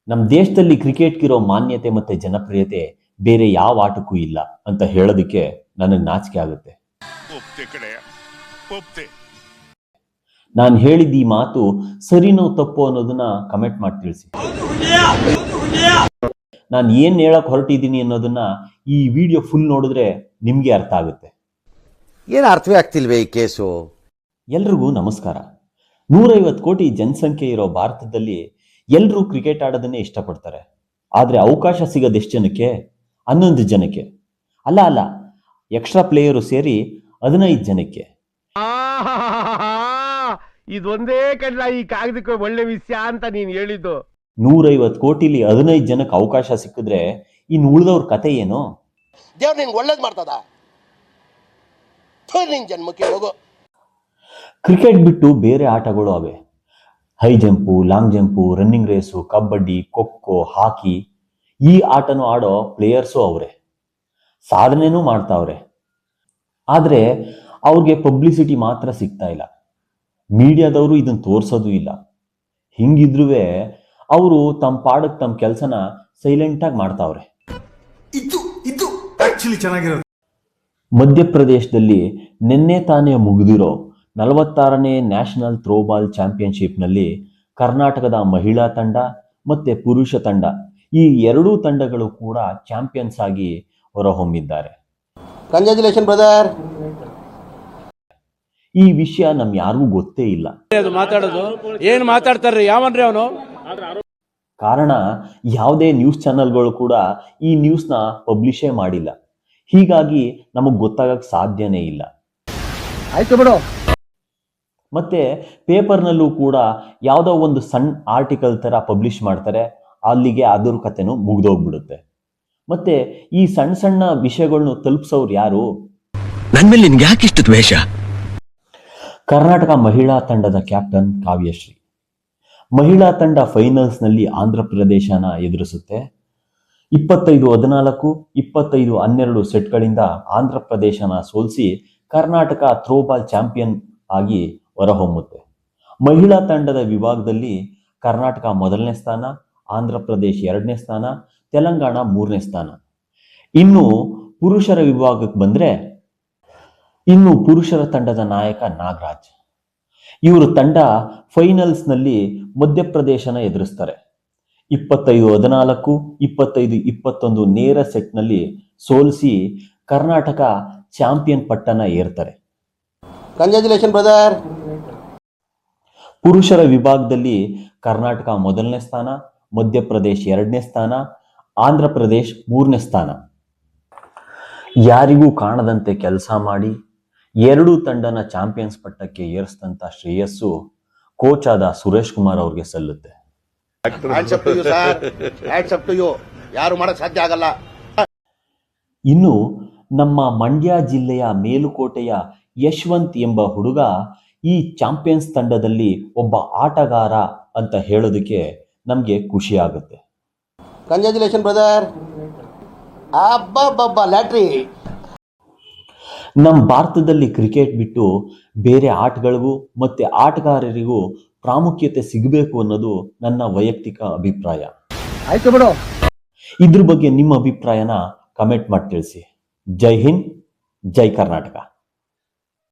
ನಮ್ಮ ದೇಶದಲ್ಲಿ ಕ್ರಿಕೆಟ್ಗಿರೋ ಮಾನ್ಯತೆ ಮತ್ತೆ ಜನಪ್ರಿಯತೆ ಬೇರೆ ಯಾವ ಆಟಕ್ಕೂ ಇಲ್ಲ ಅಂತ ಹೇಳೋದಕ್ಕೆ ನನಗೆ ನಾಚಿಕೆ ಆಗುತ್ತೆ. ನಾನು ಹೇಳಿದ ಈ ಮಾತು ಸರಿನೋ ತಪ್ಪು ಅನ್ನೋದನ್ನ ಕಮೆಂಟ್ ಮಾಡಿ ತಿಳಿಸಿ. ನಾನು ಏನ್ ಹೇಳಕ್ ಹೊರಟಿದ್ದೀನಿ ಅನ್ನೋದನ್ನ ಈ ವಿಡಿಯೋ ಫುಲ್ ನೋಡಿದ್ರೆ ನಿಮ್ಗೆ ಅರ್ಥ ಆಗುತ್ತೆ. ಏನು ಅರ್ಥವೇ ಆಗ್ತಿಲ್ವೇ ಈ ಕೇಸು? ಎಲ್ರಿಗೂ ನಮಸ್ಕಾರ. 150 ಕೋಟಿ ಜನಸಂಖ್ಯೆ ಇರೋ ಭಾರತದಲ್ಲಿ ಎಲ್ಲರೂ ಕ್ರಿಕೆಟ್ ಆಡೋದನ್ನೇ ಇಷ್ಟಪಡ್ತಾರೆ. ಆದ್ರೆ ಅವಕಾಶ ಸಿಗೋದು ಎಷ್ಟು ಜನಕ್ಕೆ? 11 ಜನಕ್ಕೆ. ಅಲ್ಲ ಎಕ್ಸ್ಟ್ರಾ ಪ್ಲೇಯರು ಸೇರಿ 15 ಜನಕ್ಕೆ. ಇದೊಂದೇ ಕಡ್ಲ ಈ ಕಾಗದಕ್ಕೆ ಒಳ್ಳೆ ವಿಷಯ ಅಂತ ನೀನ್ ಹೇಳಿದ್ದು. 150 ಕೋಟಿಲಿ 15 ಜನಕ್ಕೆ ಅವಕಾಶ ಸಿಕ್ಕಿದ್ರೆ ಇನ್ನು ಉಳಿದವ್ರ ಕತೆ ಏನು? ದೇವ್ರು ನಿಂಗೆ ಒಳ್ಳೇದು ಮಾಡ್ತದ. ಜನ್ಮಕ್ಕೆ ಹೋಗೋ. ಕ್ರಿಕೆಟ್ ಬಿಟ್ಟು ಬೇರೆ ಆಟಗಳು ಅವೆ. High jump, long jump, running race, kabaddi, kho kho, hockey. ಈ ಆಟನೂ ಆಡೋ ಪ್ಲೇಯರ್ಸು ಅವರೇ, ಸಾಧನೆನೂ ಮಾಡ್ತಾವ್ರೆ. ಆದ್ರೆ ಅವ್ರಿಗೆ ಪಬ್ಲಿಸಿಟಿ ಮಾತ್ರ ಸಿಗ್ತಾ ಇಲ್ಲ. ಮೀಡಿಯಾದವರು ಇದನ್ನ ತೋರ್ಸೋದು ಇಲ್ಲ. ಹಿಂಗಿದ್ರೂ ಅವರು ತಮ್ಮ ಪಾಡಕ್ಕೆ ತಮ್ಮ ಕೆಲಸನ ಸೈಲೆಂಟ್ ಆಗಿ ಮಾಡ್ತಾವ್ರೆ. ಇದು ಆಕ್ಚುಲಿ ಚೆನ್ನಾಗಿರೋದು. ಮಧ್ಯಪ್ರದೇಶದಲ್ಲಿ ನಿನ್ನೆ ತಾನೇ ಮುಗಿದಿರೋ 46ನೇ ನ್ಯಾಷನಲ್ ಥ್ರೋಬಾಲ್ ಚಾಂಪಿಯನ್ಶಿಪ್ನಲ್ಲಿ ಕರ್ನಾಟಕದ ಮಹಿಳಾ ತಂಡ ಮತ್ತೆ ಪುರುಷ ತಂಡ, ಈ ಎರಡೂ ತಂಡಗಳು ಕೂಡ ಚಾಂಪಿಯನ್ಸ್ ಆಗಿ ಹೊರಹೊಮ್ಮಿದ್ದಾರೆ. Congratulation brother. ಈ ವಿಷಯ ನಮ್ ಯಾರಿಗೂ ಗೊತ್ತೇ ಇಲ್ಲ. ಮಾತಾಡೋದು ಏನ್ ಮಾತಾಡ್ತಾರ್ರಿ ಯಾವನ್ರಿ ಅವನು? ಕಾರಣ ಯಾವುದೇ ನ್ಯೂಸ್ ಚಾನೆಲ್ಗಳು ಕೂಡ ಈ ನ್ಯೂಸ್ನ ಪಬ್ಲಿಷೇ ಮಾಡಿಲ್ಲ. ಹೀಗಾಗಿ ನಮಗ್ ಗೊತ್ತಾಗಕ್ ಸಾಧ್ಯನೇ ಇಲ್ಲ. ಆಯ್ತು ಬಿಡು. ಮತ್ತೆ ಪೇಪರ್ನಲ್ಲೂ ಕೂಡ ಯಾವುದೋ ಒಂದು ಸಣ್ಣ ಆರ್ಟಿಕಲ್ ತರ ಪಬ್ಲಿಷ್ ಮಾಡ್ತಾರೆ, ಅಲ್ಲಿಗೆ ಅದ್ರ ಕಥೆನೂ ಮುಗ್ದೋಗ್ಬಿಡುತ್ತೆ. ಮತ್ತೆ ಈ ಸಣ್ಣ ಸಣ್ಣ ವಿಷಯಗಳನ್ನು ತಲುಪಿಸೋರು ಯಾರು? ನನ್ ಮೇಲೆ ನಿನ್ಗೆ ಯಾಕಿಷ್ಟು ದ್ವೇಷ? ಕರ್ನಾಟಕ ಮಹಿಳಾ ತಂಡದ ಕ್ಯಾಪ್ಟನ್ ಕಾವ್ಯಶ್ರೀ. ಮಹಿಳಾ ತಂಡ ಫೈನಲ್ಸ್ನಲ್ಲಿ ಆಂಧ್ರ ಪ್ರದೇಶನ ಎದುರಿಸುತ್ತೆ. 25-14, 25-12 ಸೆಟ್ಗಳಿಂದ ಆಂಧ್ರ ಪ್ರದೇಶನ ಸೋಲಿಸಿ ಕರ್ನಾಟಕ ಥ್ರೋಬಾಲ್ ಚಾಂಪಿಯನ್ ಆಗಿ ಹೊರಹೊಮ್ಮುತ್ತೆ. ಮಹಿಳಾ ತಂಡದ ವಿಭಾಗದಲ್ಲಿ ಕರ್ನಾಟಕ 1ನೇ ಸ್ಥಾನ, ಆಂಧ್ರ ಪ್ರದೇಶ 2ನೇ ಸ್ಥಾನ, ತೆಲಂಗಾಣ 3ನೇ ಸ್ಥಾನ. ಇನ್ನು ಪುರುಷರ ವಿಭಾಗಕ್ಕೆ ಬಂದ್ರೆ ಪುರುಷರ ತಂಡದ ನಾಯಕ ನಾಗರಾಜ್. ಇವರು ತಂಡ ಫೈನಲ್ಸ್ನಲ್ಲಿ ಮಧ್ಯಪ್ರದೇಶನ ಎದುರಿಸ್ತಾರೆ. 25-14, 25-21 ನೇರ ಸೆಟ್ನಲ್ಲಿ ಸೋಲಿಸಿ ಕರ್ನಾಟಕ ಚಾಂಪಿಯನ್ ಪಟ್ಟನ ಏರ್ತಾರೆ. Congratulation brother. ಪುರುಷರ ವಿಭಾಗದಲ್ಲಿ ಕರ್ನಾಟಕ 1ನೇ ಸ್ಥಾನ, ಮಧ್ಯಪ್ರದೇಶ್ 2ನೇ ಸ್ಥಾನ, ಆಂಧ್ರ ಪ್ರದೇಶ್ 3ನೇ ಸ್ಥಾನ. ಯಾರಿಗೂ ಕಾಣದಂತೆ ಕೆಲಸ ಮಾಡಿ ಎರಡೂ ತಂಡನ ಚಾಂಪಿಯನ್ಸ್ ಪಟ್ಟಕ್ಕೆ ಏರಿಸಿದಂತ ಶ್ರೇಯಸ್ಸು ಕೋಚ್ ಆದ ಸುರೇಶ್ ಕುಮಾರ್ ಅವ್ರಿಗೆ ಸಲ್ಲುತ್ತೆ. ಯಾರು ಮಾಡಕ್ ಸಾಧ್ಯ ಆಗಲ್ಲ. ಇನ್ನು ನಮ್ಮ ಮಂಡ್ಯ ಜಿಲ್ಲೆಯ ಮೇಲುಕೋಟೆಯ ಯಶವಂತ್ ಎಂಬ ಹುಡುಗ ಈ ಚಾಂಪಿಯನ್ಸ್ ತಂಡದಲ್ಲಿ ಒಬ್ಬ ಆಟಗಾರ ಅಂತ ಹೇಳೋದಕ್ಕೆ ನಮ್ಗೆ ಖುಷಿ ಆಗುತ್ತೆ. Congratulation brother. ಅಬ್ಬಬ್ಬಬ್ಬ ಲ್ಯಾಟ್ರಿ. ನಮ್ಮ ಭಾರತದಲ್ಲಿ ಕ್ರಿಕೆಟ್ ಬಿಟ್ಟು ಬೇರೆ ಆಟಗಳಿಗೂ ಮತ್ತೆ ಆಟಗಾರರಿಗೂ ಪ್ರಾಮುಖ್ಯತೆ ಸಿಗಬೇಕು ಅನ್ನೋದು ನನ್ನ ವೈಯಕ್ತಿಕ ಅಭಿಪ್ರಾಯ. ಆಯ್ತು ಬಿಡು. ಇದ್ರ ಬಗ್ಗೆ ನಿಮ್ಮ ಅಭಿಪ್ರಾಯನ ಕಮೆಂಟ್ ಮಾಡಿ ತಿಳಿಸಿ. ಜೈ ಹಿಂದ್, ಜೈ ಕರ್ನಾಟಕ.